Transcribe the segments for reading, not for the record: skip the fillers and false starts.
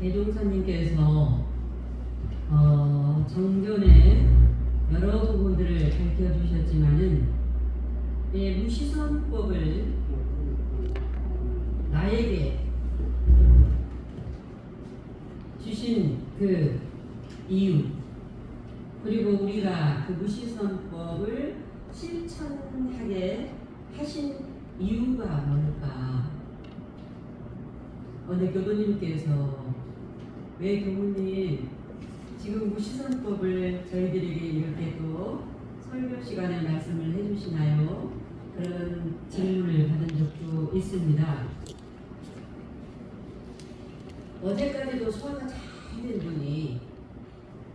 대종사님께서 정전에 여러 부분들을 밝혀주셨지만은 무시선법을 나에게 주신 그 이유, 그리고 우리가 그 무시선법을 실천하게 하신 이유가 뭘까? 어느 교도님께서 왜 교무님 지금 무시선법을 저희들에게 이렇게 또 설교 시간에 말씀을 해주시나요? 그런 질문을 받은 적도 있습니다. 어제까지도 소화가 잘 된 분이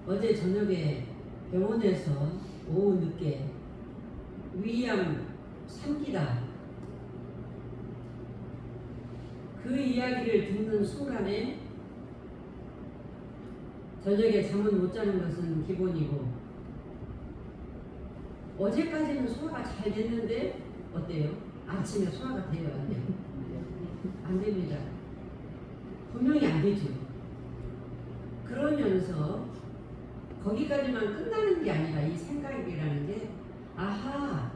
어제 저녁에 병원에서 오후 늦게 위암 3기다, 그 이야기를 듣는 순간에 저녁에 잠을 못 자는 것은 기본이고, 어제까지는 소화가 잘 됐는데 어때요? 아침에 소화가 돼요? 안 돼요? 안 됩니다. 분명히 안 되죠. 그러면서 거기까지만 끝나는 게 아니라 이 생각이라는 게, 아하,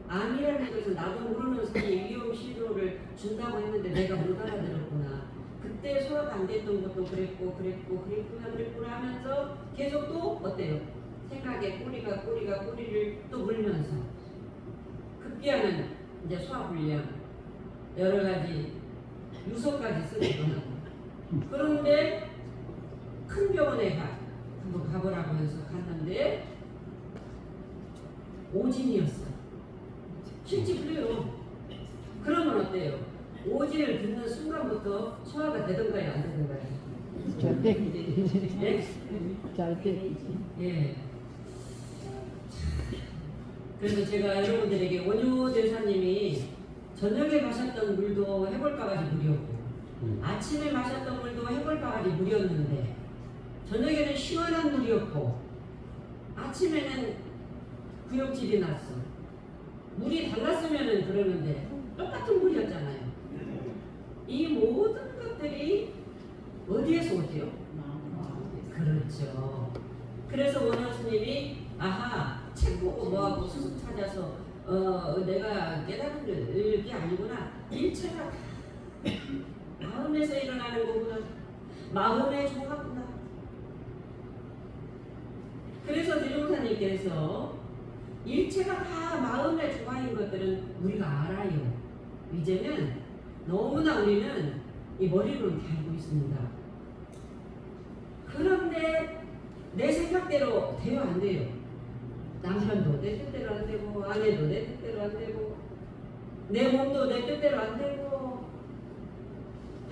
암이라는 것은 나도 모르는 사이에 위험 신호를 준다고 했는데 내가 못 알아들었구나. 그때 소화가 안 됐던 것도 그랬구나 하면서 계속 또 어때요? 생각에 꼬리를 또 물면서 급기야는 이제 소화불량, 여러 가지 유서까지 쓰기도 하고. 그런데 큰 병원에 한번 가보라고 해서 갔는데 오진이었어. 실제 그래요. 그러면 어때요? 오진을 듣는 순간부터 소화가 되던가요, 안 되던가요? 절대. 예? 절대. 예. 그래서 제가 여러분들에게 원효 대사님이 저녁에 마셨던 물도 해골바가지 물이었고, 아침에 마셨던 물도 해골바가지 물이었는데, 저녁에는 시원한 물이었고 아침에는 구역질이 났어. 물이 달랐으면은 그러는데 똑같은 물이었잖아요. 이 모든 것들이 어디에서 오죠? 그렇죠. 그래서 원효 스님이 아하, 책 보고 뭐하고 스스로 찾아서 내가 깨달은 게 아니구나. 일체가 마음에서 일어나는 거구나. 마음의 조화구나. 그래서 대종사님께서 일체가 다 마음의 조화인 것들은 우리가 알아요. 이제는 너무나 우리는 이 머리로는 다 알고 있습니다. 그런데 내 생각대로 돼요, 안 돼요? 남편도 내 뜻대로 안 되고, 아내도 내 뜻대로 안 되고, 내 몸도 내 뜻대로 안 되고,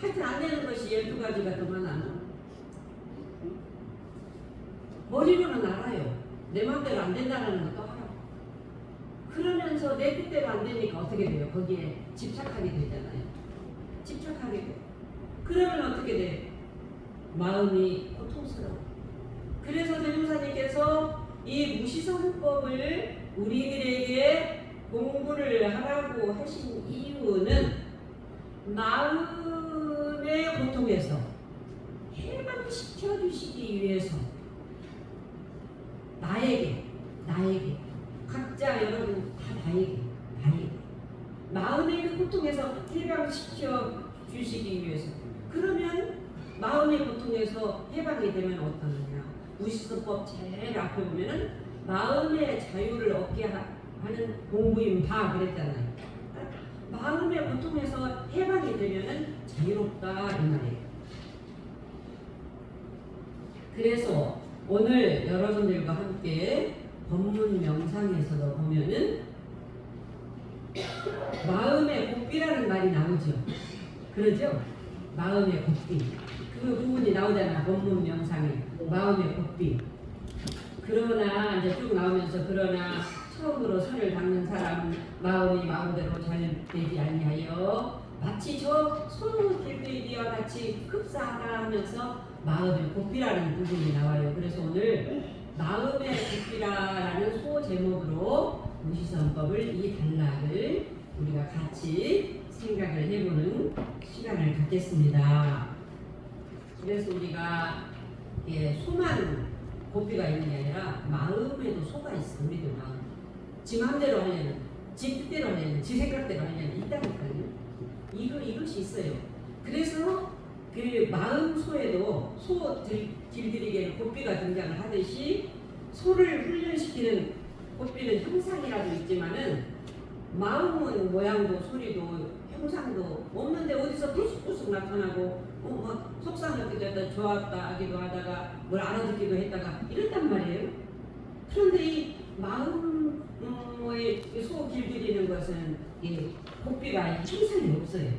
하여튼 안 되는 것이 12가지가 더 많아. 머리로는 알아요. 내 맘대로 안 된다는 것도 알아. 그러면서 내 뜻대로 안 되니까 어떻게 돼요? 거기에 집착하게 되잖아요. 집착하게 돼. 그러면 어떻게 돼? 마음이 고통스러워. 그래서 대종사님께서 이 무시선법을 우리들에게 공부를 하라고 하신 이유는 마음의 고통에서 해방시켜 주시기 위해서 나에게 각자 여러분 다 나에게 마음의 고통에서 해방시켜 주시기 위해서. 그러면 마음의 고통에서 해방이 되면 어떠느냐? 무시선법 제일 앞에 보면은 마음의 자유를 얻게 하는 공부인 바 그랬잖아요. 마음의 고통에서 해방이 되면은 자유롭다 이 말이에요. 그래서 오늘 여러분들과 함께 법문 명상에서도 보면은 마음의 복비라는 말이 나오죠. 그러죠? 마음의 복비. 그 부분이 나오잖아. 법문 명상에 마음의 복비. 그러나 이제 쭉 나오면서 그러나 처음으로 선을 닦는 사람 마음이 마음대로 잘 되지 아니하여 마치 저 손길들이와 같이 흡사하다 하면서 마음의 복비라는 부분이 나와요. 그래서 오늘 마음의 복비라는 소 제목으로 유지선법을 이 단락을 우리가 같이 생각을 해보는 시간을 갖겠습니다. 그래서 우리가 소만 고삐가 있는 게 아니라 마음에도 소가 있어. 우리들 마음. 지 마음대로 하려면, 지 뜻대로 하려면, 지 생각대로 하려면 있다니까요. 이것이 있어요. 그래서 그 마음 소에도 소 길들이기에는 고삐가 등장을 하듯이 소를 훈련시키는 고삐는 형상이라도 있지만은 마음은 모양도 소리도 형상도 없는데 어디서 불쑥불쑥 나타나고 막 속상하기도 했다 좋았다 하기도 하다가 뭘 알아듣기도 했다가 이랬단 말이에요. 그런데 이 마음의 소 길들이는 것은 고삐가 형상이 없어요.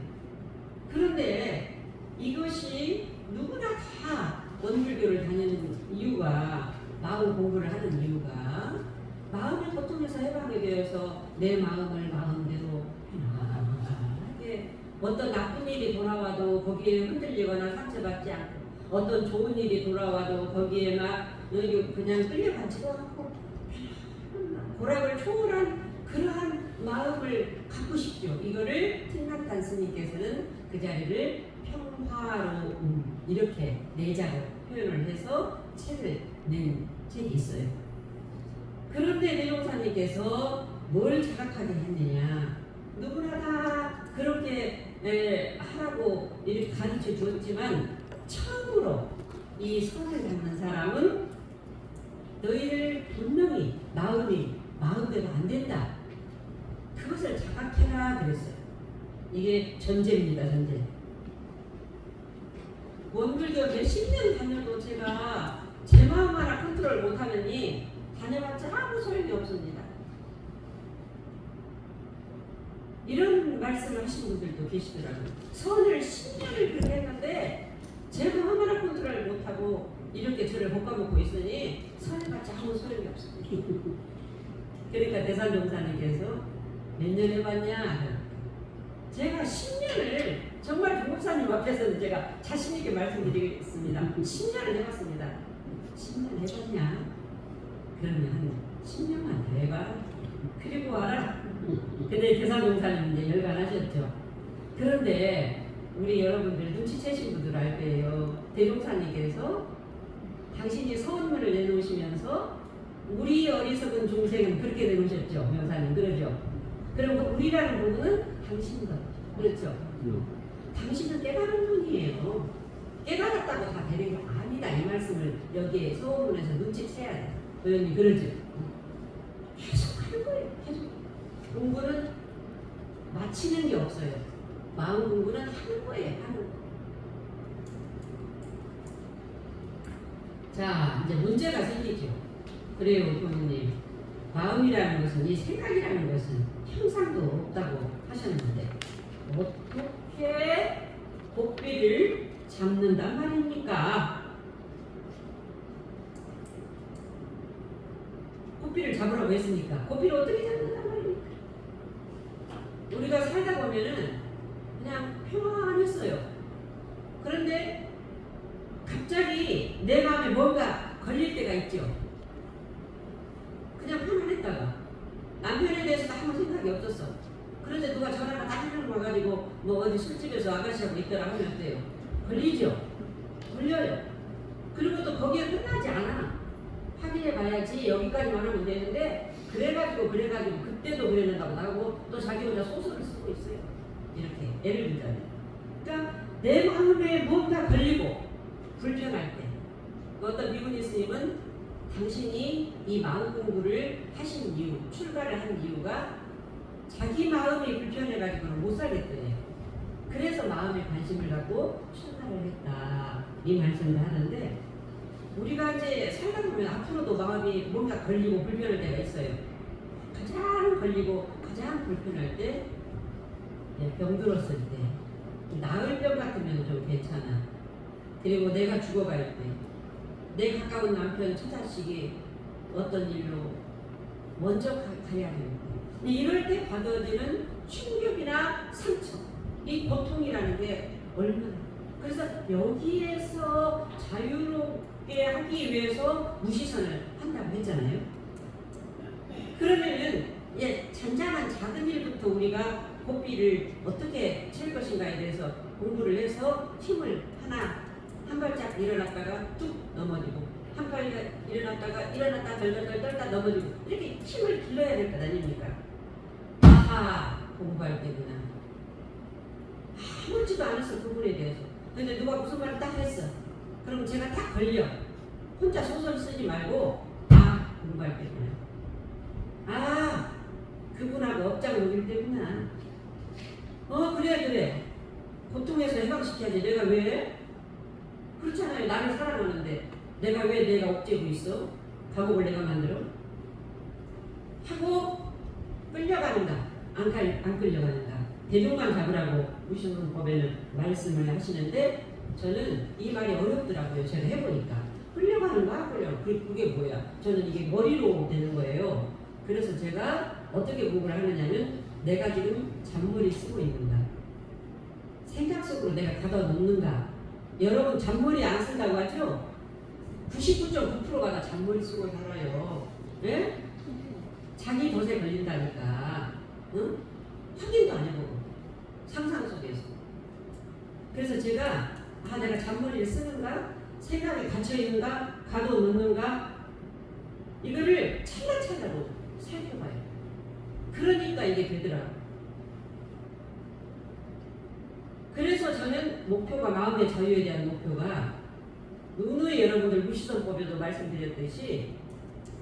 그런데 이것이 누구나 다 원불교를 다니는 이유가 마음 공부를 하는 이유가 마음의 고통에서 해방이 되어서 내 마음을 마음대로 편안하게 어떤 나쁜 일이 돌아와도 거기에 흔들리거나 상처받지 않고 어떤 좋은 일이 돌아와도 거기에 막 그냥 끌려가지도 않고 고락을 초월한 그러한 마음을 갖고 싶죠. 이거를 틴낙단 스님께서는 그 자리를 평화로움 이렇게 내자로 표현을 해서 책을 낸 책이 있어요. 그런데 내용사님께서 뭘 자각하게 했느냐? 누구나 다 그렇게 하라고 이렇게 가르쳐 주었지만 처음으로 이 선을 갖는 사람은 너희를 분명히 마음이 마음대로 안 된다. 그것을 자각해라 그랬어요. 이게 전제입니다. 전제. 원불교 몇십 년 다녀도 제가 제 마음 하나 컨트롤 못하느니 다녀봤자 아무 소용이 없습니다. 이런 말씀을 하신 분들도 계시더라고요. 선을 10년을 그렇게 했는데 제 마음 하나 컨트롤 못하고 이렇게 저를 볶아먹고 있으니 선해봤자 아무 소용이 없습니다. 그러니까 대산종사님께서 몇 년 해봤냐? 제가 10년을 정말 동국사님 앞에서는 제가 자신있게 말씀드리겠습니다. 10년을 해봤습니다. 10년 해봤냐? 그러면 한 10년만 더 해봐. 그리고 와라. 근데 대산종사님 이제 열반하셨죠. 그런데 우리 여러분들 눈치채신 분들 알 거예요. 대종사님께서 당신이 서원문을 내놓으시면서 우리 어리석은 중생은 그렇게 내놓으셨죠. 명사님 그러죠. 그리고 우리라는 부분은 당신도 그렇죠. 당신은 깨달은 분이에요. 깨달았다고 다 되는 게 아니다. 이 말씀을 여기에 서원문에서 눈치채야 돼. 의원님 그러죠. 계속 하는 거예요. 계속 공부는 마치는 게 없어요. 마음 공부는 하는 거예요. 하는 거. 자, 이제 문제가 생기죠. 그래요, 부모님. 마음이라는 것은, 이 생각이라는 것은 형상도 없다고 하셨는데 어떻게 고삐를 잡는단 말입니까? 고삐를 잡으라고 했으니까 고삐를 어떻게 잡는단 말입니까? 우리가 살다 보면은 그냥 평안했어요. 그런데 갑자기 내 마음에 뭔가 걸릴 때가 있죠. 그냥 편안했다가 남편에 대해서도 아무 생각이 없었어. 그런데 누가 전화가 딱 한 명 와가지고 뭐 어디 술집에서 아가씨하고 있더라 하면 어때요? 걸리죠? 걸려요. 그리고 또 거기에 끝나지 않아. 확인해 봐야지 여기까지만 하면 되는데 그래가지고 그때도 그랬는다고 나오고 또 자기 혼자 소설을 쓰고 있어요. 이렇게 예를 들자면 그러니까 내 마음에 뭔가 걸리고 불편할 때 어떤 미군이 스님은 당신이 이 마음 공부를 하신 이유, 출가를 한 이유가 자기 마음이 불편해가지고는 못 살겠대요. 그래서 마음에 관심을 갖고 출가를 했다. 이 말씀을 하는데 우리가 이제 살다 보면 앞으로도 마음이 뭔가 걸리고 불편할 때가 있어요. 가장 걸리고 가장 불편할 때 병들었을 때 나을 병 같으면 좀 괜찮아. 그리고 내가 죽어갈 때 내 가까운 남편, 처자식이 어떤 일로 먼저 가야 돼요. 이럴 때 받아들이는 충격이나 상처, 이 고통이라는 게 얼마나. 그래서 여기에서 자유롭게 하기 위해서 무시선을 한다고 했잖아요. 그러면은 작은 일부터 우리가 고삐를 어떻게 칠 것인가에 대해서 공부를 해서 힘을 한 발짝 일어났다가 뚝 넘어지고 한 발짝 일어났다 덜덜덜 떨다 넘어지고 이렇게 힘을 길러야 될 것 아닙니까? 아하, 공부할 때구나. 아무렇지도 않았어, 그분에 대해서. 근데 누가 무슨 말을 딱 했어. 그럼 제가 딱 걸려. 혼자 소설 쓰지 말고 공부할 때구나. 그분하고 업장 녹일 때구나. 그래. 고통에서 해방시켜야지. 내가 왜? 그렇잖아요. 나를 사랑하는데 내가 왜 내가 억제고 있어? 과거를 내가 만들어? 하고 끌려가는가? 안 끌려가는가? 대중만 잡으라고 무신론법에는 말씀을 하시는데 저는 이 말이 어렵더라고요. 제가 해보니까 끌려가는가? 그게 뭐야? 저는 이게 머리로 되는 거예요. 그래서 제가 어떻게 공부를 하느냐면 내가 지금 잔머리 쓰고 있는가? 생각 속으로 내가 가둬놓는가? 여러분 잔머리 안 쓴다고 하죠? 99.9%가 다 잔머리 쓰고 살아요. 예? 자기 덫에 걸린다니까. 응? 확인도 안 해보고 상상 속에서. 그래서 제가 내가 잔머리를 쓰는가? 생각에 갇혀있는가? 가둬놓는가? 이거를 찰나찰나로 살펴봐요. 그러니까 이게 되더라고요. 그래서 저는 목표가 마음의 자유에 대한 목표가 누누이 여러분들 무시성법에도 말씀드렸듯이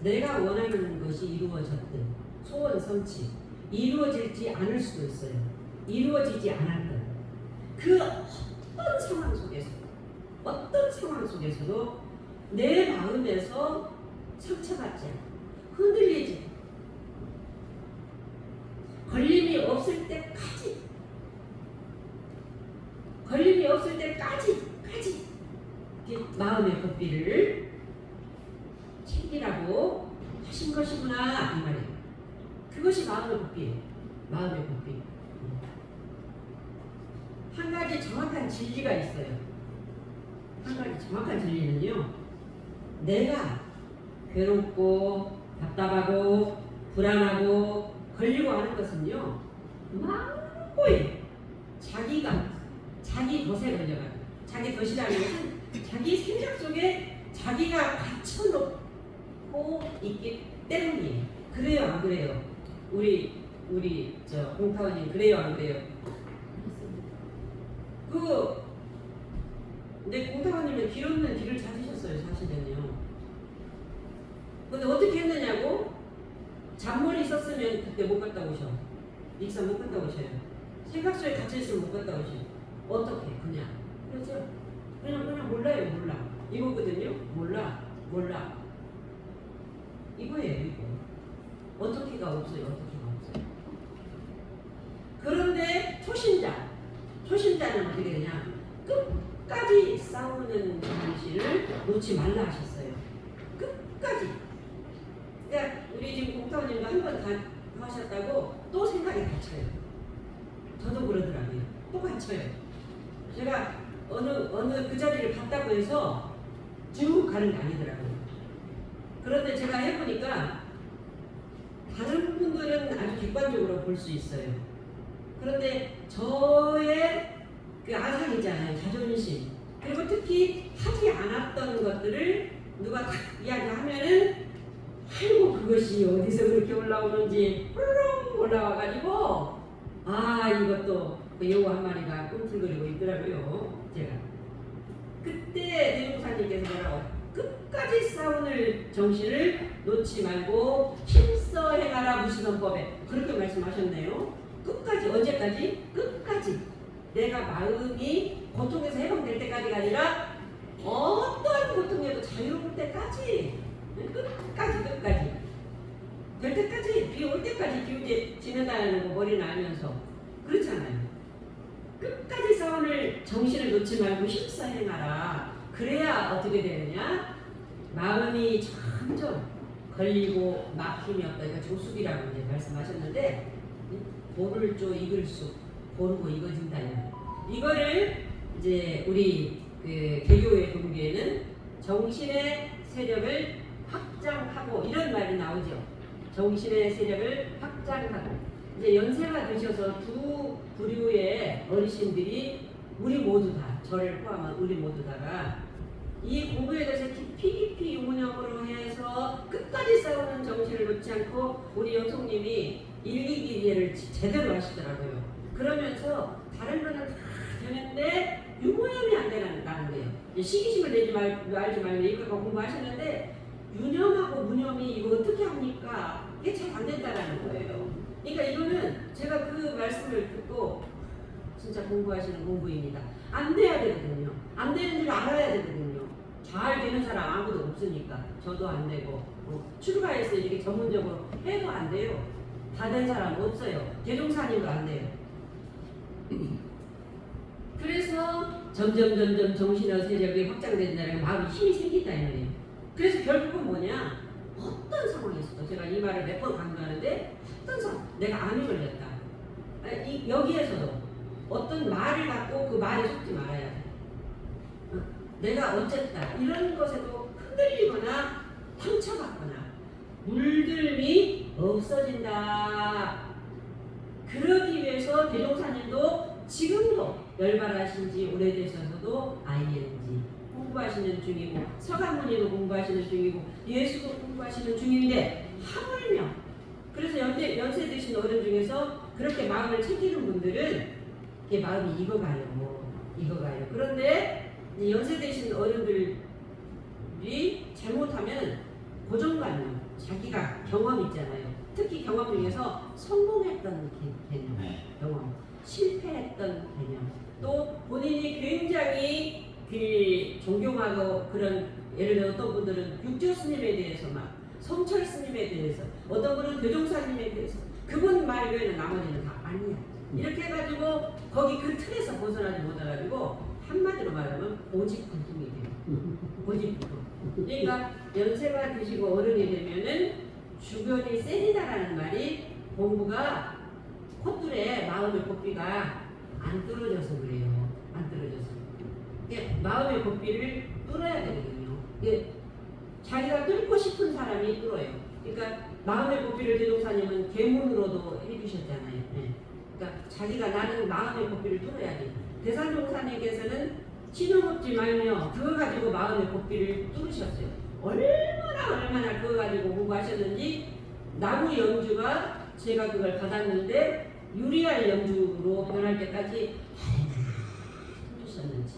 내가 원하는 것이 이루어졌든 소원 성취 이루어질지 않을 수도 있어요. 이루어지지 않았든 그 어떤 상황 속에서도 내 마음에서 상처받지 않고 흔들리지 걸림이 없을 때까지 마음의 고삐를 챙기라고 하신 것이구나 이 말이에요. 그것이 마음의 고삐. 한 가지 정확한 진리가 있어요. 한 가지 정확한 진리는요. 내가 괴롭고 답답하고 불안하고 걸리고 하는 것은요. 망고히 자기 덫에 걸려가요. 자기 덫이라는 것은 자기 생각 속에 자기가 갇혀놓고 있기 때문이에요. 그래요 안 그래요? 우리 공타원님 그래요 안 그래요? 근데 공타원님은 길 없는 길을 찾으셨어요 사실은요. 근데 어떻게 했느냐고? 잔머리 있었으면 그때 못 갔다 오셔. 익산 못 갔다 오셔요. 생각 속에 갇혀있으면 못 갔다 오셔. 어떻게? 그냥 그렇죠? 그냥 몰라요. 이거거든요. 몰라. 이거예요. 이거. 어떻게가 없어요. 그런데 초심자는 어떻게 되냐? 끝까지 싸우는 정신을 놓지 말라 하셨어요. 끝까지. 그러니까 우리 지금 공타원님도 한 번 하셨다고 또 생각이 갇혀요. 저도 그러더라고요. 또 갇혀요. 제가 어느 그 자리를 갔다고 해서 쭉 가는 게 아니더라고요. 그런데 제가 해보니까 다른 분들은 아주 객관적으로 볼 수 있어요. 그런데 저의 그 아상이잖아요. 자존심. 그리고 특히 하지 않았던 것들을 누가 딱 이야기하면은 아이고 그것이 어디서 그렇게 올라오는지 훌렁 올라와가지고 이것도 그 여우 한 마리가 꿈틀거리고 있더라고요. 제가 그때 대종사님께서 뭐라고 끝까지 싸우는 정신을 놓지 말고 힘써 행하라 무시성법에 그렇게 말씀하셨네요. 끝까지. 언제까지? 끝까지. 내가 마음이 고통에서 해방될 때까지가 아니라 어떠한 고통에도 자유로울 때까지. 끝까지. 될 때까지. 비 올 때까지 기우제 지낸다는 거 머리는 알면서 그렇잖아요. 끝까지 싸움을 정신을 놓지 말고 힘써 행하라. 그래야 어떻게 되느냐? 마음이 점점 걸리고 막힘이 없다. 그러니까 조숙이라고 이제 말씀하셨는데 보를 쪼 이글숙 보르고 이거진다. 이거를 이제 우리 그 개교의 동기에는 정신의 세력을 확장하고 이런 말이 나오죠. 정신의 세력을 확장하고 이제 연세가 드셔서 두 부류의 어르신들이 우리 모두 다 저를 포함한 우리 모두 다가 이 공부에 대해서 깊이 유문형으로 해서 끝까지 싸우는 정신을 놓지 않고 우리 여성님이 일기기예를 제대로 하시더라고요. 그러면서 다른 거는 다 되는데 유무념이 안 되는 거예요. 시기심을 내지 말지 말고 이거 공부하셨는데 유념하고 무념이 이거 어떻게 합니까? 이게 잘 안 된다라는 거예요. 그러니까 이거는 제가 그 말씀을 듣고 진짜 공부하시는 공부입니다. 안 돼야 되거든요. 안 되는 줄 알아야 되거든요. 잘 되는 사람 아무도 없으니까 저도 안 되고 출가해서 이렇게 전문적으로 해도 안 돼요. 다 된 사람 없어요. 대종사님도 안 돼요. 그래서 점점 정신의 세력이 확장된다는 마음이 힘이 생긴다 이 말이에요. 그래서 결국은 뭐냐? 어떤 상황에서도 제가 이 말을 몇 번 강조하는데 어떤 상황, 내가 암이 걸렸다. 여기에서도 어떤 말을 갖고 그 말에 속지 말아야 돼. 내가 어쨌다 이런 것에도 흔들리거나 상처받거나 물들미 없어진다. 그러기 위해서 대종사님도 지금도 열반하신 지 오래되셔서도 ING 공부하시는 중이고 서간문의도 공부하시는 중이고 예수도 공부하시는 중인데 하물며 그래서 연세 드신 어른 중에서 그렇게 마음을 챙기는 분들은 이게 마음이 익어가요. 그런데 연세 드신 어른들이 잘못하면 고정관념, 자기가 경험 있잖아요. 특히 경험 중에서 성공했던 개념, 경험, 실패했던 개념, 또 본인이 굉장히 존경하고 그런 예를 들어 어떤 분들은 육조 스님에 대해서 막 성철 스님에 대해서 어떤 분은 대종사님에 대해서 그분 말 외에는 나머지는 다 아니야. 이렇게 해가지고 거기 그 틀에서 벗어나지 못해가지고 한마디로 말하면 고집불통이 돼요. 고집불통. 그러니까 연세가 드시고 어른이 되면은 주변이 세리다라는 말이 공부가 콧줄에 마음의 고삐가 안 뚫어져서 그래요. 안 뚫어져서. 마음의 고삐를 뚫어야 되거든요. 자기가 뚫고 싶은 사람이 뚫어요. 그러니까 마음의 고삐를 대종사님은 계문으로도 해주셨잖아요. 네. 그러니까 자기가 나는 마음의 고삐를 뚫어야 돼. 대산종사님께서는 신용없지 말며 그거 가지고 마음의 고삐를 뚫으셨어요. 얼마나 그거 가지고 공부하셨는지 나무 연주가 제가 그걸 받았는데 유리알 연주로 변할 때까지 해주셨는지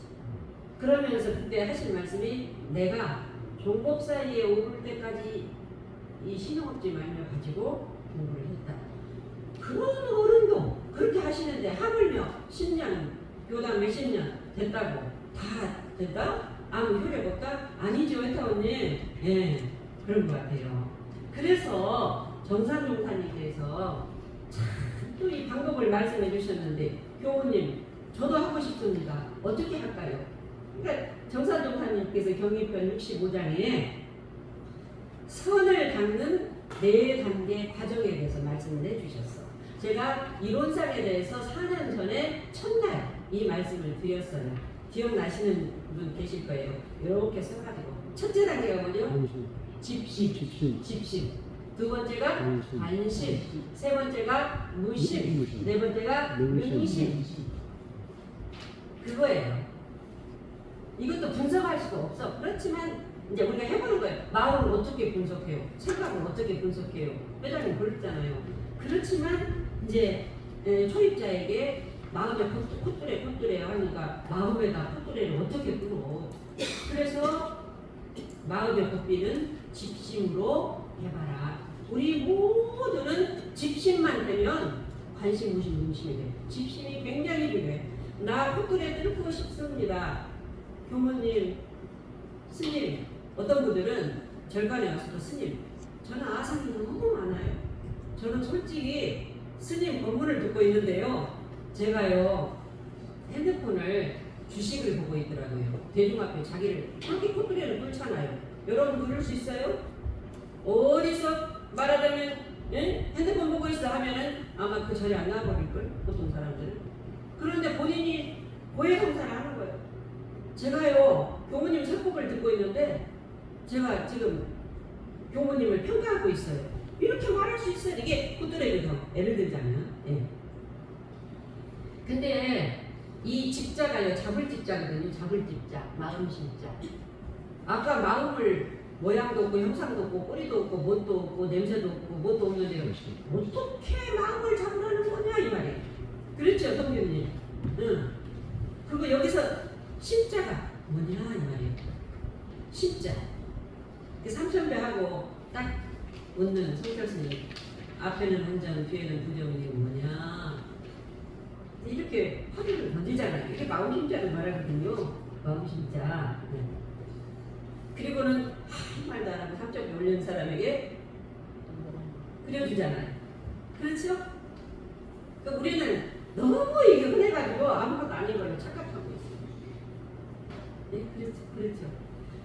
그러면서 그때 하신 말씀이 내가 종법 사이에 오를 때까지 이 신용없지 말며 가지고 공부를 했다. 그런 어른도 그렇게 하시는데 하물며 10년 교당 몇십 년 됐다고 다 됐다? 아무 효력 없다? 아니죠 회타원님. 예, 그런 것 같아요. 그래서 정산종사님께서 또 이 방법을 말씀해 주셨는데 교우님 저도 하고 싶습니다. 어떻게 할까요? 그러니까 정산종사님께서 경위편 65장에 선을 닦는 4단계 과정에 대해서 말씀을 해주셨어. 제가 이론상에 대해서 4년 전에 첫날 이 말씀을 드렸어요. 기억나시는 분 계실 거예요. 이렇게 써가지고 첫째 단계가 뭐죠? 집심. 두 번째가 관심. 세 번째가 무심. 네 번째가 능심. 그거예요. 이것도 분석할 수가 없어. 그렇지만 이제 우리가 해보는 거예요. 마음을 어떻게 분석해요? 생각을 어떻게 분석해요? 회장님 그랬잖아요. 그렇지만 이제 초입자에게 마음에 콧뚜레 하니까 마음에다 콧뚜레를 어떻게 뚫어? 그래서 마음의 고삐는 집심으로 해봐라. 우리 모두는 집심만 되면 관심, 무심, 능심이 돼. 집심이 굉장히 중요해. 나 콧뚜레 뚫고 싶습니다. 교모님, 스님, 어떤 분들은 절간에 와서도 스님, 저는 아상이 너무 많아요. 저는 솔직히 스님 법문을 듣고 있는데요. 제가요 핸드폰을 주식을 보고 있더라고요. 대중 앞에 자기를 그렇게 콧뚜레를 뚫잖아요. 여러분 그럴 수 있어요? 어디서 말하자면 핸드폰 보고 있어 하면은 아마 그 자리에 안 나와버릴걸 보통 사람들은. 그런데 본인이 고해성사를 하는 거예요. 제가요 교무님 설법을 듣고 있는데 제가 지금 교무님을 평가하고 있어요. 이렇게 말할 할 수 있어요. 이게 꾸드레기죠. 예를 들자면. 예. 근데 이 집자가요, 잡을 집자거든요. 잡을 집자, 마음 심자. 아까 마음을 모양도 없고 형상도 없고 꼬리도 없고 못도 없고 냄새도 없고 뭣도 없는데 어떻게 마음을 잡으라는 거냐 이 말이에요. 그렇죠, 성경님. 응. 그리고 여기서 심자가 뭐냐 이 말이에요. 심자. 삼천배하고 딱 웃는 성철스님. 앞에는 한점, 뒤에는 부정이 뭐냐. 이렇게 화두를 던지잖아요. 이게 마음심자를 말하거든요. 마음심자. 네. 그리고는 한 말도 안 하고 삼점에 올리는 사람에게 그려주잖아요. 그렇죠? 그러니까 우리는 너무 이게 흔해가지고 아무것도 아닌 걸로 착각하고 있어요. 네, 그렇죠. 그렇죠.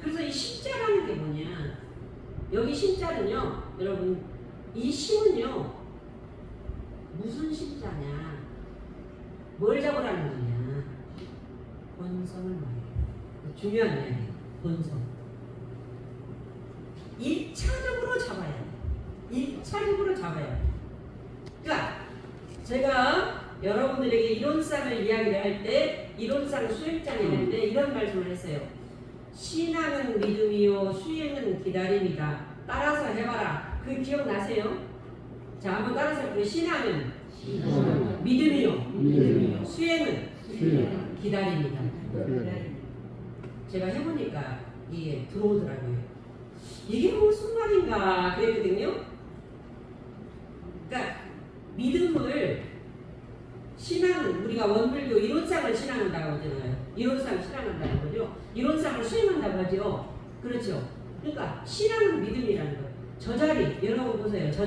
그래서 이 심자라는 게 뭐냐? 여기 심자는요, 여러분, 이 심은요, 무슨 심자냐? 뭘 잡으라는 거냐? 본성을 말해요. 중요한 이야기예요. 본성. 1차적으로 잡아야 돼. 1차적으로 잡아야 돼. 그러니까 제가 여러분들에게 이론상을 이야기를 할 때 이론상 수행장에 할 때 이런 말씀을 했어요. 신앙은 믿음이요 수행은 기다림이다. 따라서 해봐라. 그 기억나세요? 자, 한번 따라서 해볼게요. 신앙은 믿음이요 수행은 기다림이다. 제가 해보니까 이게 들어오더라고요. 이게 무슨 말인가 그랬거든요. 그러니까 믿음을 신앙은 우리가 원불교 이론상을 신앙한다고 하잖아요. 이론상을 신앙한다는 거죠. 이론상을 수행한다고 하죠. 그렇죠. 그러니까 신앙은 믿음이라는 거예요. 저 자리 여러분 보세요. 저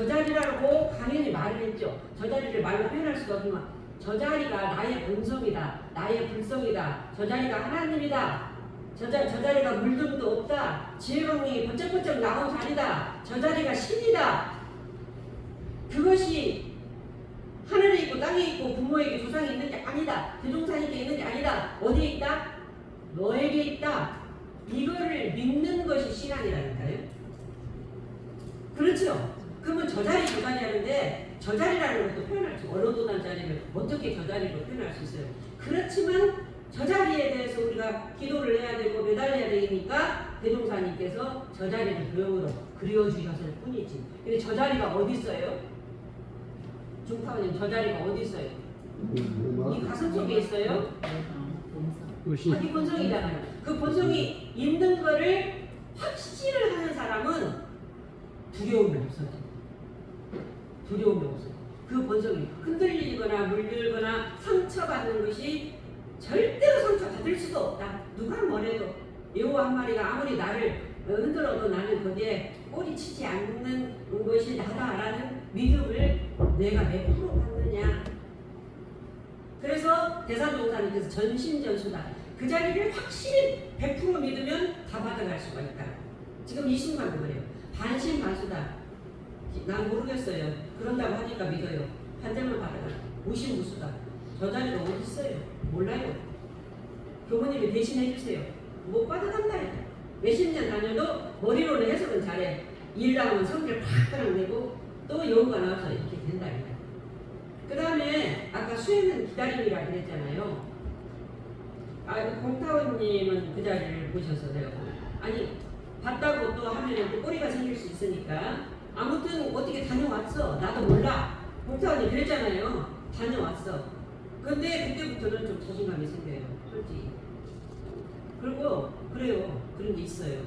자리라고 당연히 말을 했죠. 저 자리를 말로 표현할 수가 없지만 저 자리가 나의 본성이다. 나의 불성이다. 저 자리가 하나님이다. 저 자리가 물등도 없다. 지혜로움이 번쩍번쩍 나온 자리다. 저 자리가 신이다. 그것이 하늘에 있고 땅에 있고 부모에게 조상이 있는 게 아니다. 대종사님께 있는 게 아니다. 어디에 있다? 너에게 있다. 이거를 믿는 것이 신앙이라니까요. 그렇죠? 그러면 저 자리 하는데 저 자리라는 것도 표현할 수 어른도난 자리를 어떻게 저 자리로 표현할 수 있어요. 그렇지만 저 자리에 대해서 우리가 기도를 해야 되고 매달려야 되니까 대종사님께서 저 자리를 도형으로 그려주셨을 뿐이지. 근데 저 자리가 어디 있어요? 중파원님 저 자리가 어디 있어요? 이 가슴 속에 있어요? 자기 본성이잖아요. 그 본성이 있는 거를 확신을 하는 사람은 두려움이 없어져. 두려움이 없어요. 그 본성이 흔들리거나 물들거나 상처받는 것이 절대로 상처받을 수도 없다. 누가 뭐래도 여우 한 마리가 아무리 나를 흔들어도 나는 거기에 꼬리치지 않는 것이 나다라는 믿음을 내가 몇 프로 갖느냐. 그래서 대사종사님께서 전심전수다. 그 자리를 확실히 100% 믿으면 다 받아갈 수가 있다. 지금 이 순간도 그래요. 반신반수다. 난 모르겠어요. 그런다고 하니까 믿어요. 반대만 받아가. 무신무수다. 저 자리가 어디 있어요? 몰라요. 교모님이 대신해 주세요. 못 받아간다. 몇십 년 다녀도 머리로는 해석은 잘해. 일 나오면 성질 팍 내고 또 여우가 나와서 이렇게 된다. 그 다음에 아까 수행은 기다림이라 그랬잖아요. 공타원님은 그 자리를 보셔서 내가 아니 봤다고 또 하면 또 꼬리가 생길 수 있으니까 아무튼 어떻게 다녀왔어. 나도 몰라. 공타원님 그랬잖아요. 다녀왔어. 근데 그때부터는 좀 자신감이 생겨요. 솔직히. 그리고 그래요. 그런 게 있어요.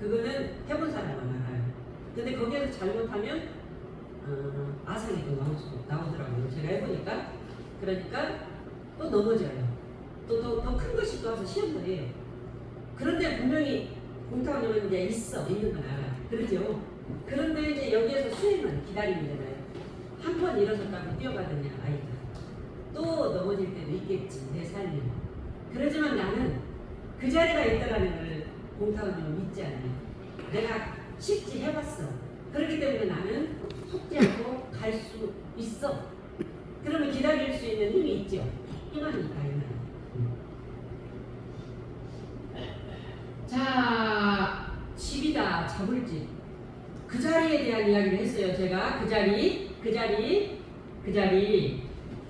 그거는 해본 사람만 알아요. 근데 거기에서 잘못하면 아상이 또 나오더라고요. 제가 해보니까. 그러니까 또 넘어져요. 또 더 큰 것이 또 와서 시험을 해요. 그런데 분명히 공타원님은 이제 있는 건 알아. 그러죠? 그런데 이제 여기에서 수행은 기다림이잖아요. 한 번 일어섰다고 뛰어가더냐 아이가. 또 넘어질 때도 있겠지. 내 삶이. 그러지만 나는 그 자리가 있다라는 걸 공타원님은 믿지 않아요. 내가 쉽지 해봤어. 그렇기 때문에 나는 속지 않고 갈 수 있어. 그러면 기다릴 수 있는 힘이 있죠. 희망이니까 희망. 자, 집이다. 잡을 집. 그 그 자리에 대한 이야기를 했어요. 제가 그 자리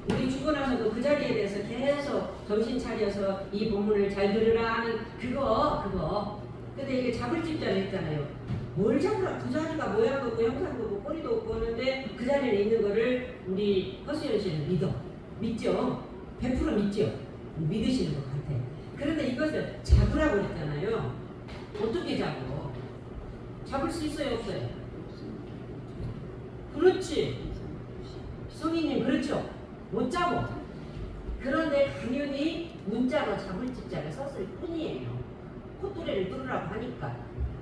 우리 죽고 나서도 그 자리에 대해서 계속 정신 차려서 이 본문을 잘 들으라 하는 그거. 근데 이게 잡을 집자를 했잖아요. 뭘 잡으라? 그 자리가 모양도 없고 형상도 없고 꼬리도 없고 하는데 그 자리에 있는 거를 우리 허수연 씨는 믿죠? 100% 믿죠? 믿으시는 것 같아. 그런데 이것을 잡으라고 했잖아요. 어떻게 잡어? 잡을 수 있어요, 없어요? 그렇지. 성인님 그렇죠? 못 잡어. 그런데 당연히 문자로 잡을 집자를 썼을 뿐이에요. 콧뚜레를 뚫으라고 하니까.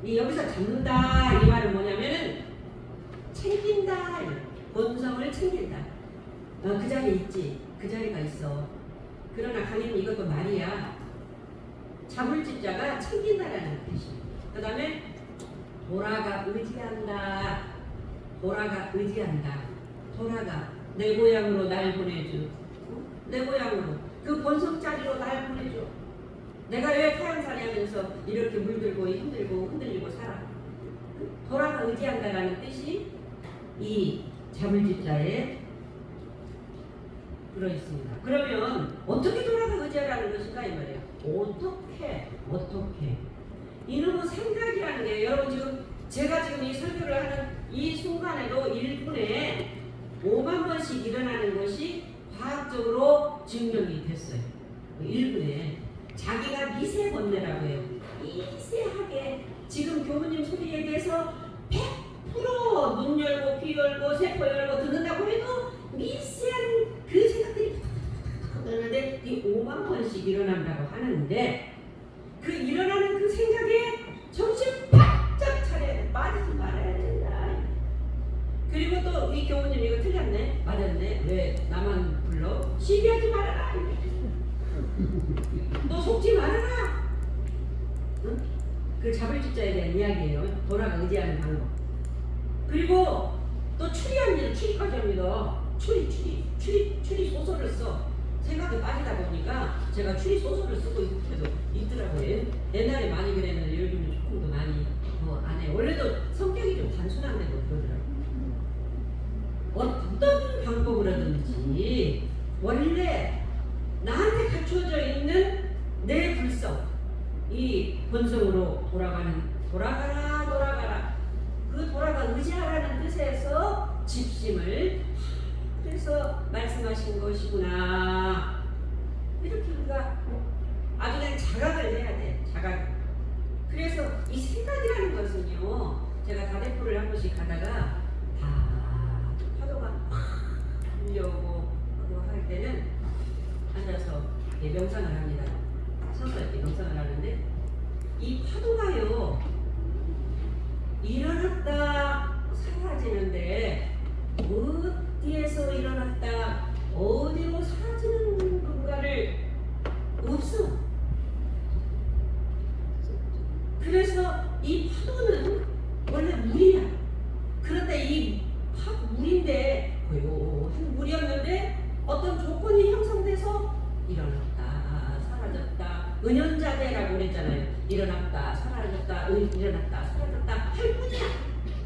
여기서 잡는다 이 말은 뭐냐면은 챙긴다, 본성을 챙긴다. 그 자리에 있지. 그 자리가 있어. 그러나 당연히 이것도 말이야. 잡을 집자가 챙긴다라는 뜻이에요. 그 다음에 돌아가 내 고향으로 날 보내줘. 내 고향으로 그 본성 자리로 날 보내줘. 내가 왜 타향살이 하면서 이렇게 물들고 힘들고 흔들리고 살아? 돌아가 의지한다라는 뜻이 이 잡을 집자에 들어있습니다. 그러면 어떻게 돌아가 의지하라는 것인가 이 말이에요. 어떻게 이놈의 생각이라는 게 여러분 지금 제가 지금 이 설교를 하는 이 순간에도 1분에 5만 번씩 일어나는 것이 과학적으로 증명이 됐어요. 1분에 자기가 미세번뇌라고 해요. 미세하게 지금 교수님 소리에 대해서 100% 눈 열고 귀 열고 세포 열고 듣는다고 해도 미세한 그 생각들이 그런데 이 5만 번씩 일어난다고 하는데 그 일어나는 그 생각에 정신 바짝 차려야 돼. 빠지지 말아야 된다. 그리고 또 이 교수님 이거 틀렸네. 맞았네. 왜 나만 불러? 시비하지 말아라. 너 속지 말아라. 응? 그 잡을 집자에 대한 이야기예요. 돌아가 의지하는 방법. 그리고 또 추리까지 합니다. 추리 소설을 써. 생각이 빠지다 보니까 제가 추리 소설을 쓰고 있더라고요. 옛날에 많이 그랬는데 요즘은 조금 더 많이 더 안 해요. 원래도 성격이 좀 단순한데도 그러더라고요. 어떤 방법을 하든지 원래 나한테 갖춰져 있는 내 불성, 이 본성으로 돌아가라. 그 돌아가 의지하라는 뜻에서 집심을 그래서 말씀하신 것이구나. 이렇게 우리가 아주 그냥 자각을 해야 돼. 자각. 그래서 이 생각이라는 것은요. 제가 다대포를 한 번씩 가다가 다 파도가 확 밀려오고 할 때는 앉아서 명상을 합니다. 서서 이렇게 명상을 하는데 이 파도가요 일어났다 사라지는데 어디에서 일어났다 어디로 사라지는 건가를 없어. 그래서 이 파도는 원래 물이야. 그런데 이 물인데 고요한 물이었는데 어떤 조건이 형성돼서 일어났다 사라졌다 은연자대라고 그랬잖아요. 일어났다 사라졌다 일어났다 사라졌다 할 뿐이야.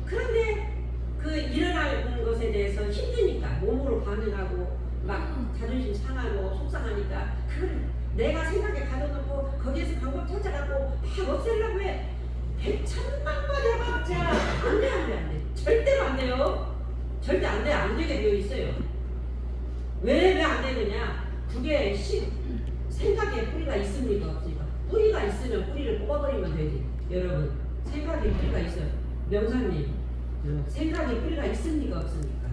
그런데 그 일어나는 것에 대해서 힘드니까 몸으로 반응하고 막 자존심 상하고 속상하니까 그걸 내가 생각에 가둬놓고 거기에서 방법 찾아가고 막 없애려고 해. 100,000만 번 해봤자 안돼 절대로 안 돼요. 절대 안 돼. 안 되게 되어 있어요. 왜 안 되느냐? 그게 생각에 뿌리가 있습니까 없습니까? 뿌리가 있으면 뿌리를 뽑아버리면 되지. 여러분 생각에 뿌리가 있어요. 명사님 생각에 뿌리가 있습니까 없습니까?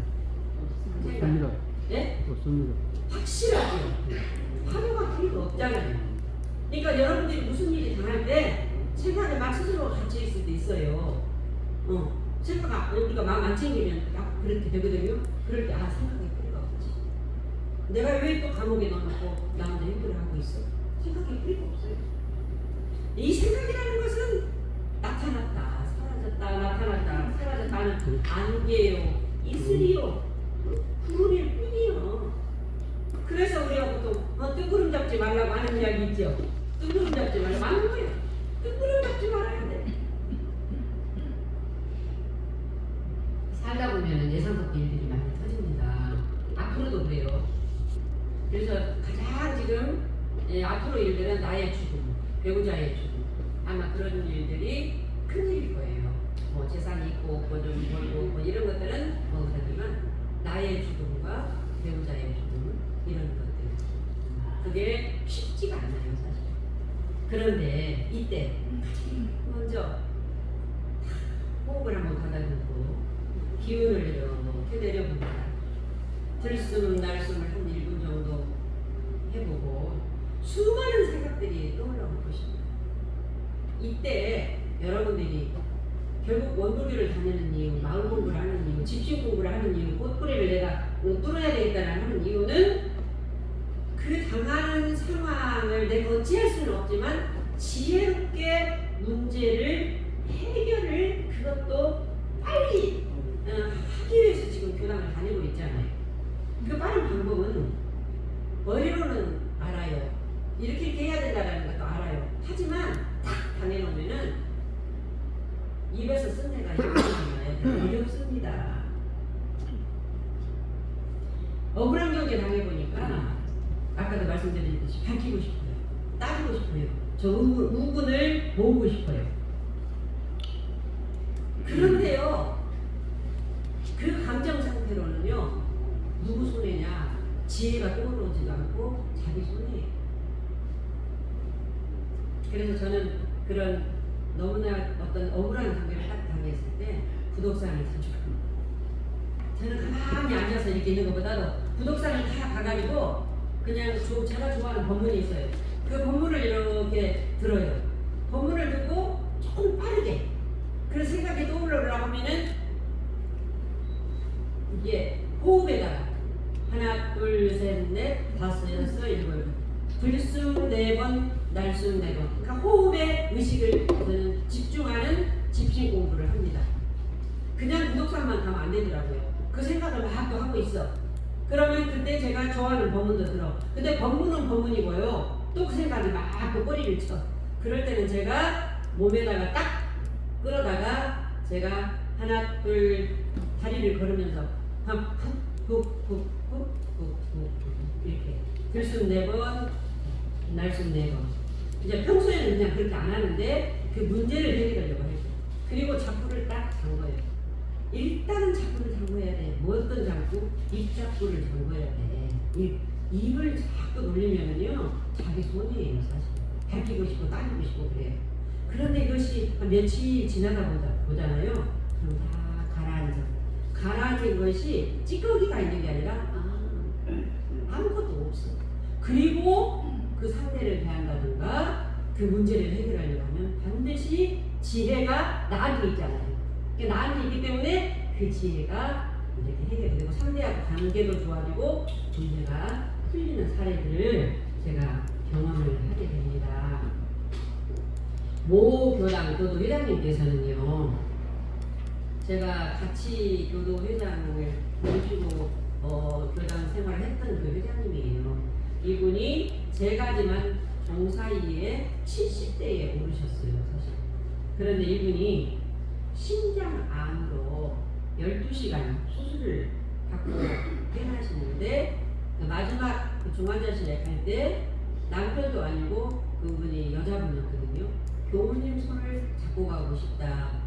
없습니다. 예? 없습니다. 확실하죠. 파도가 뿌리가 없잖아요. 그러니까 여러분들이 무슨 일이 당할 때 생각에 막 스스로 갇혀 있을 때 있어요. 생각 우리가 마음 안 챙기면 막 그렇게 되거든요. 그럴 때 생각에 뿌리가 없지. 내가 왜 또 감옥에 넣어놓고 나 혼자 힘들어하고 있어? 생각에 뿌리가 없어요. 이 생각이라는 것은 나타났다 사라졌다는 안개요 이슬이요 구름일 뿐이요. 그래서 우리가 보통 뜬구름 잡지 말라고 하는 이야기 있죠. 뜬구름 잡지 말라고 맞는 거예요. 뜬구름 잡지 말아야 돼. 살다 보면 예상밖의 일들이 많이 터집니다. 앞으로도 그래요. 그래서 가장 지금 앞으로 일들은 나의 죽음, 배우자의 죽음, 아마 그런 일들이 큰일일 거예요. 뭐 재산이 있고 없고 좀 벌고 뭐 이런 것들은 뭐 그렇지만 나의 죽음과 배우자의 죽음 이런 것들 그게 쉽지가 않아요 사실. 그런데 이때 먼저 호흡을 한번 가다듬고 기운을 이렇게 내려봅니다. 들숨 날숨을 한 1분 정도 해보고 수많은 생각들이 떠올라올 것입니다. 이때 여러분들이 결국 원불교를 다니는 이유, 마을 공부를 하는 이유, 집신 공부를 하는 이유, 꽃뿌리를 내가 뚫어야 되겠다는 하는 이유는 그 당하는 상황을 내가 어찌할 수는 없지만 지혜롭게 문제를 해결을 그것도 빨리 하기 위해서 지금 교당을 다니고 있잖아요. 그 빠른 방법은 머리로는 알아요. 이렇게 해야 된다는 것도 알아요. 하지만 딱 당해놓으면은 입에서 쓴내가 나요. 어렵습니다. 억울한 경제 당해보니까 아까도 말씀드렸듯이 밝히고 싶어요. 따지고 싶어요. 저 우군을 모으고 싶어요. 그런데요, 그 감정 상태로는요, 누구 손해냐? 지혜가 떠오르지도 않고 자기 손해예요. 그래서 저는 그런 너무나 어떤 억울한 관계를 딱 당했을 때 부동산을 사주고 저는 가만히 앉아서 이렇게 있는 것보다도 부동산을 다 가가지고 그냥 제가 좋아하는 법문이 있어요. 그 법문을 이렇게 들어요. 법문을 듣고 조금 빠르게 그 생각이 떠오르려고 하면은 이게 호흡에다가 하나 둘셋넷 다섯 여섯 일곱 들숨 4번 날숨 4번 그러니까 호흡에 의식을 저는 집중하는 집신 공부를 합니다. 그냥 부동산만 가면 안 되더라고요. 그 생각을 막 또 하고 있어. 그러면 그때 제가 좋아하는 법문도 들어. 근데 법문은 법문이고요. 또 그 생각이 막 또 꼬리를 쳐. 그럴 때는 제가 몸에다가 딱 끌어다가 제가 하나 둘 다리를 걸으면서 훅훅훅훅훅 이렇게 들숨 4번 날숨 4번 이제 평소에는 그냥 그렇게 안 하는데 그 문제를 해결하려고 해요. 그리고 잡구를 딱 잠궈요. 일단은 잡구를 잠궈야 돼. 뭐 어떤 잡구? 입잡구를 잠궈야 돼. 입을 자꾸 놀리면은요 자기 손이에요 사실. 밝히고 싶고 따지고 싶고 그래요. 그런데 이것이 며칠 지나다 보잖아요. 그럼 다 가라앉아. 가라앉은 것이 찌꺼기가 있는 게 아니라 아무것도 없어. 그리고 그 상대를 대한다든가 그 문제를 해결하려고 하면 반드시 지혜가 나한테 있잖아요. 그러니까 나한테 있기 때문에 그 지혜가 이렇게 해결되고 상대하고 관계도 좋아지고 문제가 풀리는 사례들을 제가 경험을 하게 됩니다. 모 교당 교도 회장님께서는요, 제가 같이 교도 회장을 모시고 교당 생활을 했던 그 회장님이에요. 이분이 제가지만 종사이에 70대에 오르셨어요 사실. 그런데 이분이 심장암으로 12시간 수술을 받고 퇴원하시는데 마지막 그 중환자실에 갈 때 남편도 아니고 그분이 여자분이었거든요. 교우님 손을 잡고 가고 싶다.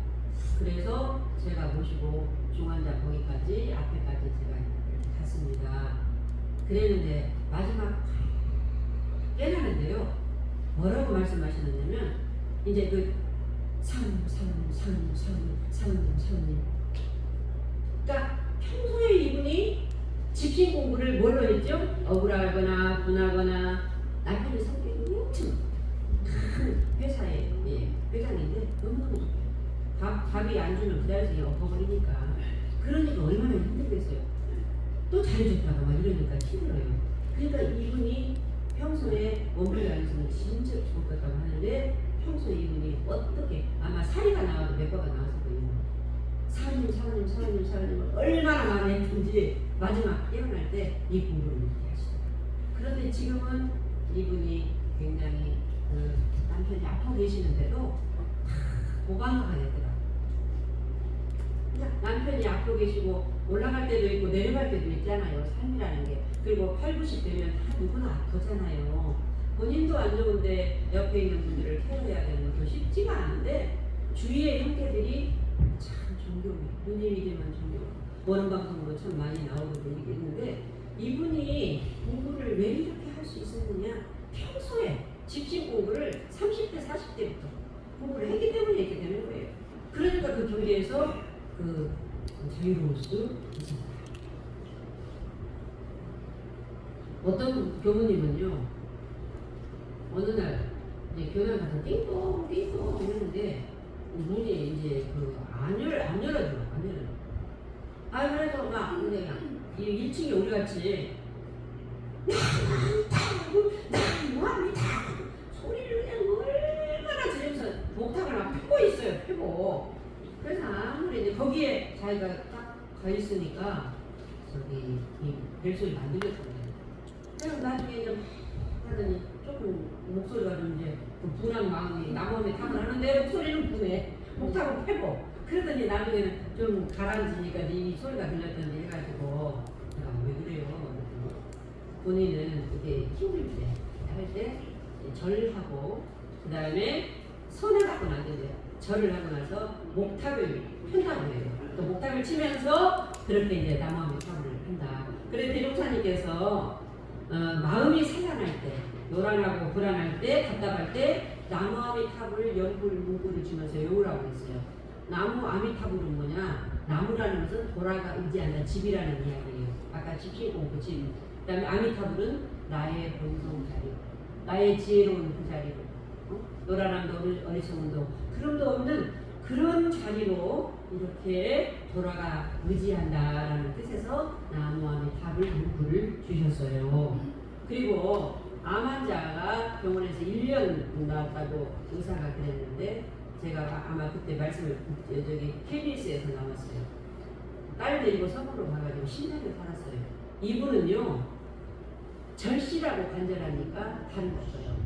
그래서 제가 모시고 중환자 거기까지 앞에까지 제가 이렇게 갔습니다. 그랬는데 마지막 깨나는데요. 뭐라고 말씀하시느냐면 이제 그 사모님 그러니까 평소에 이분이 집신 공부를 뭘로 했죠? 억울하거나 분하거나 남편의 성격이 엄청 큰 회사의 회장인데 너무너무 좋아요. 밥이 안 주면 그 자리에서 엎어버리니까 그러니까 얼마나 힘들겠어요. 또 잘해줬다가 막 이러니까 힘들어요. 그러니까 이분이 평소에 원불교 안에서는 진짜 좋을 것 같다고 하는데 평소에 이분이 어떻게 아마 사리가 나와도 몇 번가 나왔을 거예요. 사모님 얼마나 많이 했는지 마지막 깨어날 때 이 공부를 이렇게 하시더라고요. 그런데 지금은 이분이 굉장히 남편이 아파 계시는데도 보강화가 됐더라고요. 남편 남편이 앞으로 계시고 올라갈 때도 있고 내려갈 때도 있잖아요. 삶이라는 게. 그리고 8, 90 되면 다 누구나 아프잖아요. 본인도 안 좋은데 옆에 있는 분들을 케어해야 되는 것도 쉽지가 않은데 주위의 형제들이 참 존경해. 누님이지만 존경해. 원음 방송으로 참 많이 나오고 있는데 이분이 공부를 왜 이렇게 할 수 있었느냐? 평소에 집신 공부를 30대, 40대부터 공부를 했기 때문에 이렇게 되는 거예요. 그러니까 그 교리에서 그 자유로울 수 있습니다. 어떤 교무님은요, 어느 날 이제 교단 가서 띵동 띵동 했는데 문이 이제 안 열어줘. 아 그래서 막 그냥 1층에 우리 같이 뭐합니다 소리를 그냥 얼마나 지르면서 목탁을 막 펴고 있어요. 펴고. 그래서 아무리 이제 거기에 자기가 딱 가 있으니까 저기 이 벨소리 안 들렸거든요. 그래서 나중에 이제 하더니 조금 목소리가 좀 이제 분한 마음이 나무에 탑을 하는데 목소리는 분해. 목탁을 펴고. 그러더니 나중에는 좀 가라앉으니까 이 소리가 들렸던지 해가지고 내가 왜 그래요? 본인은 이렇게 힘들 때 할 때 절하고 그 다음에 손을 갖고는 안 된대요. 절을 하고 나서 목탁을 편다고 해요. 또 목탁을 치면서 그렇게 이제 남아의 탑을 한다. 그래서 대종사님께서 마음이 산란할 때, 요란하고 불안할 때, 답답할 때 나무 아미타불을 연불 문구를 주면서 외우라고 했어요. 나무 아미타불은 뭐냐? 나무라는 것은 돌아가 의지한다. 집이라는 이야기예요. 아까 집신공 그 집. 그 다음에 아미타불은 나의 본성 자리, 나의 지혜로운 그 자리로, 요란함도 어리석음도 그럼도 없는 그런 자리로 이렇게 돌아가 의지한다라는 뜻에서 나무 아미타불 문구를 주셨어요. 그리고 암 환자가 병원에서 1년 나왔다고 의사가 그랬는데 제가 아마 그때 말씀을 저기 KBS에서 나왔어요. 딸 데리고 서울로 가가지고 10년을 살았어요. 이분은요 절실하고 간절하니까 다른 거 없어요.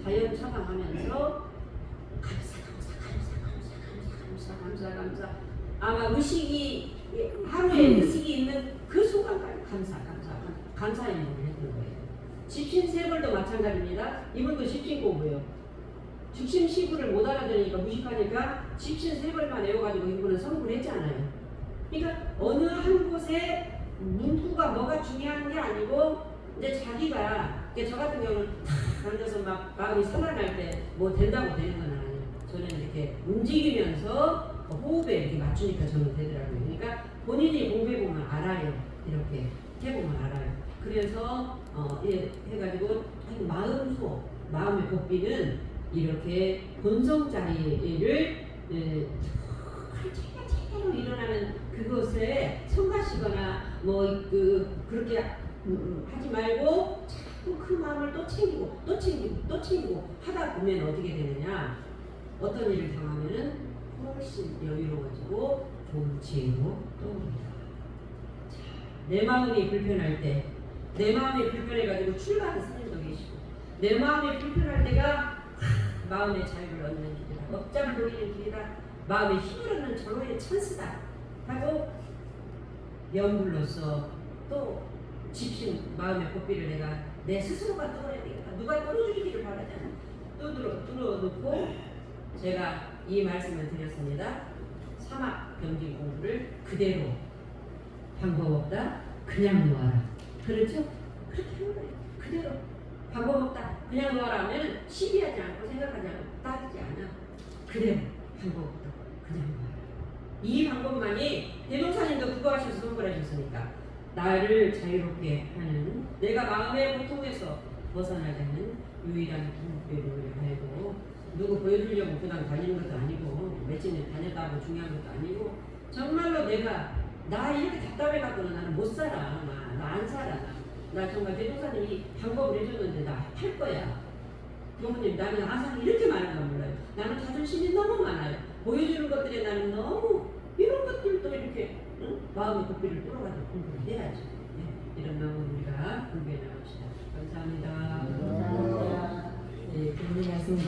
자연 처방하면서 감사 아마 의식이 하루에 의식이 있는 그 순간까지 감사의 마음을 했던 거예요. 집신세벌도 마찬가지입니다. 이분도 집신공부예요. 죽심시구를 못 알아들으니까 무식하니까 집신세벌만 외워가지고 이분은 성불을 했잖아요. 그러니까 어느 한 곳에 문구가 뭐가 중요한 게 아니고 이제 자기가 저 같은 경우는 탁 앉아서 막 마음이 산란할 때 뭐 된다고 되는 건 아니에요. 저는 이렇게 움직이면서 호흡에 이렇게 맞추니까 저는 되더라고요. 그러니까 본인이 공부해보면 알아요. 이렇게 해보면 알아요. 그래서 해가지고 마음 수업, 마음의 법비는 이렇게 본성 자리를 체계로 일어나는 그것에 성가시거나 뭐 그렇게 하지 말고 자꾸 그 마음을 또 챙기고 하다 보면 어떻게 되느냐? 어떤 일을 당하면은 훨씬 여유로워지고 좋은 지혜로 떠오릅니다. 내 마음이 불편할 때, 내 마음이 불편해가지고 출가하는 스님도 계시고, 내 마음이 불편할 때가 마음의 자유를 얻는 길이다. 업장을 노리는 길이다. 마음의 힘을 얻는 절호의 찬스다. 하고 연불로서 또 집신 마음의 법비를 내가 내 스스로가 뚫어야 되겠다. 누가 뚫어주기를 바라잖아. 뚫어놓고 제가 이 말씀을 드렸습니다. 사막 경지 공부를 그대로 방법 없다. 그냥 놓아라. 그렇죠? 그렇게 하는 거예요. 그대로 방법 없다. 그냥 놓아라 하면 시비하지 않고 생각하지 않고 따지지 않아. 그대로 방법 없다. 그냥 놓아라. 이 방법만이 대종사님도 그거 하셔서 성불하셨으니까 나를 자유롭게 하는 내가 마음의 고통에서 벗어나게 하는 유일한 공부를 하고 누구 보여주려고 그냥 다니는 것도 아니고 며칠 다녔다고 중요한 것도 아니고 정말로 내가 나 이렇게 답답해갖고는 나는 못 살아. 나 안 살아. 나 정말 대종사님이 방법을 해줬는데 나 할 거야. 부모님 나는 항상 이렇게 많은 건 몰라요. 나는 자존심이 너무 많아요. 보여주는 것들에 나는 너무 이런 것들도 이렇게 마음의 고삐를 뚫어가지고 공부를 해야지. 네, 이런 마음으로 우리가 공부해 나갑시다. 감사합니다. 네, 교수님 말씀